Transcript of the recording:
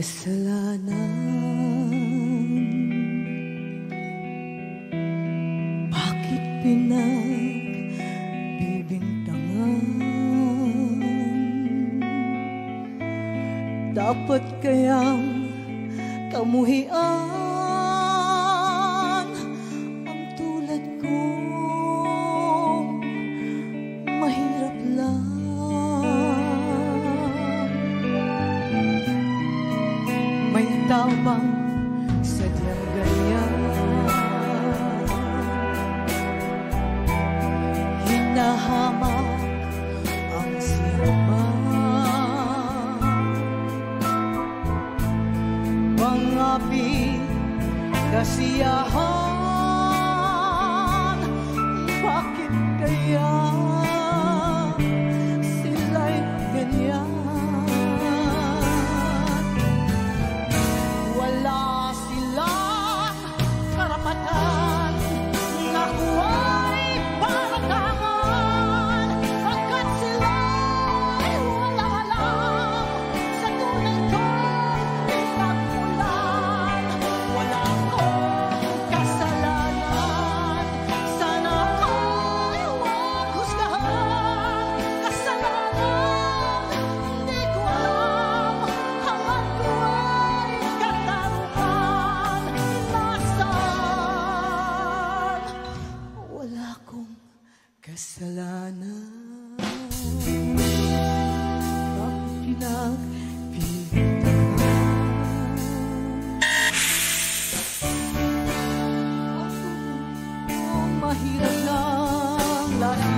kasalanan? Bakit pinagbibintangan? Dapat kayang kamuhian ang tulad kong mahirap lang. May tao bang sadyang ganyan? Hinahamak ang sinuman, pangapi, kasiyahan. Bakit kaya sila'y ganyan? Wala silang karapatan na kuwa'y paratangan, pagkat sila'y walang alam sa tunay kong pinagmulan. Wala akong kasalanan, sana ko'y huwag husgahan. Kasalanan, hindi ko alam, hangad ko ay katarungan. Nasaan? Wala akong kasalanan. Bakit pinagpipintahan? Mahirap lang, lahat